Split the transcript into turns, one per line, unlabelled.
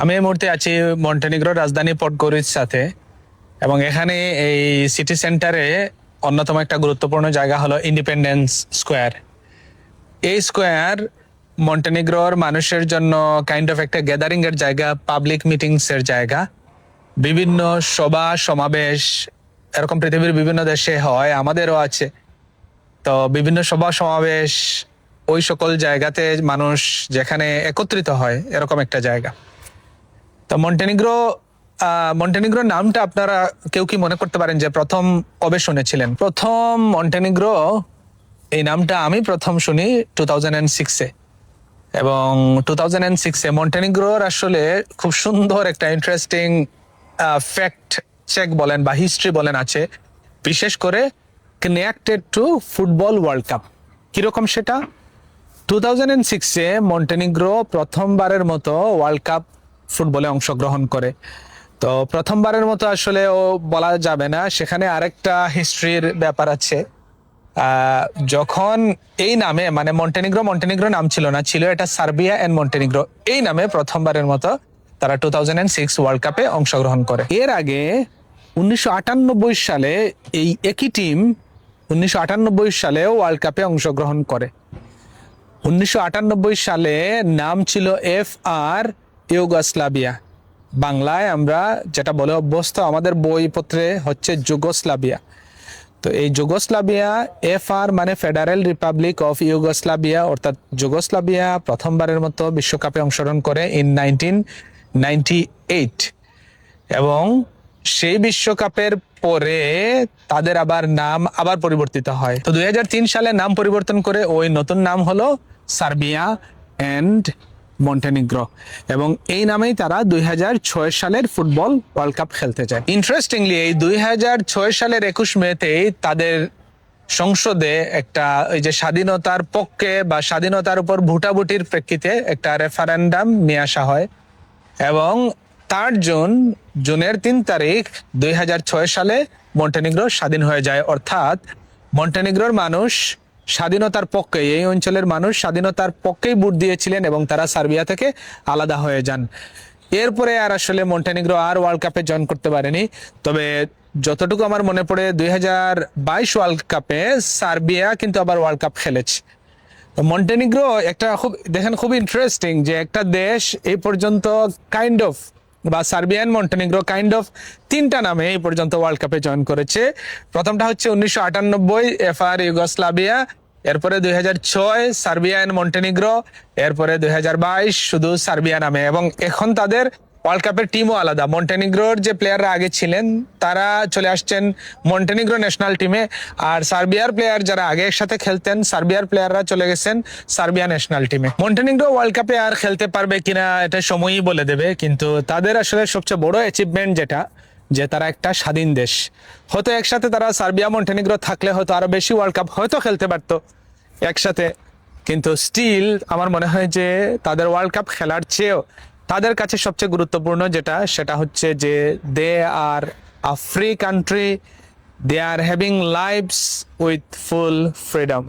আমি এই মুহূর্তে আছি মন্টেনিগ্রোর রাজধানী পডগোরিৎসাতে এবং এখানে এই সিটি সেন্টারে অন্যতম একটা গুরুত্বপূর্ণ জায়গা হলো ইন্ডিপেন্ডেন্স স্কোয়ার। এই স্কোয়ার মন্টেনিগ্রোর মানুষের জন্য কাইন্ড অফ একটা গ্যাদারিং এর জায়গা, পাবলিক মিটিংস এর জায়গা। বিভিন্ন সভা সমাবেশ এরকম পৃথিবীর বিভিন্ন দেশে হয়, আমাদেরও আছে। তো বিভিন্ন সভা সমাবেশ, ওই সকল জায়গাতে মানুষ যেখানে একত্রিত হয়, এরকম একটা জায়গা। তো মন্টেনিগ্রো নামটা আপনারা কেউ কি মনে করতে পারেন যে প্রথম কবে শুনেছিলেন? প্রথম মন্টেনিগ্রো এই নামটা আমি প্রথম শুনি 2006-এ। এবং 2006-এ মন্টেনিগ্রোর আসলে খুব সুন্দর একটা ইন্টারেস্টিং ফ্যাক্ট চেক বলেন বা হিস্ট্রি বলেন আছে, বিশেষ করে connected to football world cup. কিরকম সেটা? 2006-এ মন্টেনিগ্রো প্রথমবারের মতো ওয়ার্ল্ড কাপ ফুটবলে অংশগ্রহণ করে। তো প্রথমবারের মতো আসলে ও বলা যাবে না, সেখানে আরেকটা হিস্ট্রির ব্যাপার আছে। যখন এই নামে মানে মন্টেনিগ্রো নাম ছিল না, ছিল এটা সার্বিয়া এন্ড মন্টেনিগ্রো, এই নামে প্রথমবারের মতো তারা 2006 ওয়ার্ল্ড কাপে অংশগ্রহণ করে। এর আগে 1998 সালে এই একই টিম 1998 সালেও ওয়ার্ল্ড কাপে অংশগ্রহণ করে। 1998 সালে নাম ছিল FR ইউগোস্লাভিয়া। বাংলায় আমরা যেটা বলে অভ্যস্ত, আমাদের বইপত্রে হচ্ছে যুগোস্লাভিয়া। তো এই যুগোস্লাভিয়া, FR মানে ফেডারেল রিপাবলিক অফ ইউগোস্লাভিয়া, অর্থাৎ যুগোস্লাভিয়া প্রথমবারের মতো বিশ্বকাপে অংশগ্রহণ করে ইন 1998। এবং সেই বিশ্বকাপের পরে তাদের নাম আবার পরিবর্তিত হয়। তো 2003 সালে নাম পরিবর্তন করে ওই নতুন নাম হলো সার্বিয়া এন্ড মন্টেনিগ্রো, এবং এই নামেই তারা 2006 সালের ফুটবল ওয়ার্ল্ড কাপ খেলতে যায়। ইন্টারেস্টিংলি এই 2006 সালের 21 মেতেই তাদের সংসদে একটা ওই যে স্বাধীনতার পক্ষে বা স্বাধীনতার উপর ভোটাভুটির প্রেক্ষিতে একটা রেফারেন্ডাম নিয়ে আসা হয়, এবং 3 জুনের 3 তারিখ 2006 সালে মন্টেনিগ্রো স্বাধীন হয়ে যায়। অর্থাৎ মন্টেনিগ্রোর মানুষ স্বাধীনতার পক্ষে, এই অঞ্চলের মানুষ স্বাধীনতার পক্ষেই ভোট দিয়েছিলেন এবং তারা সার্বিয়া থেকে আলাদা হয়ে যান। এরপরে আর আসলে মন্টেনিগ্রো আর ওয়ার্ল্ড কাপে জয়েন করতে পারেনি। তবে যতটুকু আমার মনে পড়ে 2022 ওয়ার্ল্ড কাপে সার্বিয়া কিন্তু আবার ওয়ার্ল্ড কাপ খেলেছে। মন্টেনিগ্রো একটা খুব ইন্টারেস্টিং যে একটা দেশ এই পর্যন্ত কাইন্ড অফ বা সার্বিয়ান মন্টেনিগ্রো কাইন্ড অফ 3টা নামে এই পর্যন্ত ওয়ার্ল্ড কাপে জয়েন করেছে। প্রথমটা হচ্ছে 1998 FR ইউগোস্লাভিয়া, এরপরে 2006 সার্বিয়া এন্ড মন্টেনিগ্রো, এরপরে 2022 শুধু সার্বিয়া নামে। এবং এখন তাদের ওয়ার্ল্ড কাপের টিমও আলাদা। মন্টেনিগ্রোর যে প্লেয়াররা আগে ছিলেন তারা চলে আসছেন মন্টেনিগ্রো ন্যাশনাল টিমে, আর সার্বিয়ার প্লেয়ার যারা আগে একসাথে খেলতেন সার্বিয়ার প্লেয়াররা চলে গেছেন সার্বিয়া ন্যাশনাল টিমে। মন্টেনিগ্রো ওয়ার্ল্ড কাপে আর খেলতে পারবে কিনা এটা সময়ই বলে দেবে, কিন্তু তাদের আসলে সবচেয়ে বড় অ্যাচিভমেন্ট যেটা, যে তারা একটা স্বাধীন দেশ। হয়তো একসাথে তারা সার্বিয়া মন্টেনিগ্রো থাকলে হয়তো আরো বেশি ওয়ার্ল্ড কাপ হয়তো খেলতে পারতো একসাথে, কিন্তু স্টিল আমার মনে হয় যে তাদের ওয়ার্ল্ড কাপ খেলার চেয়েও তাদের কাছে সবচেয়ে গুরুত্বপূর্ণ যেটা, সেটা হচ্ছে যে they are a free country, they are having lives with full freedom.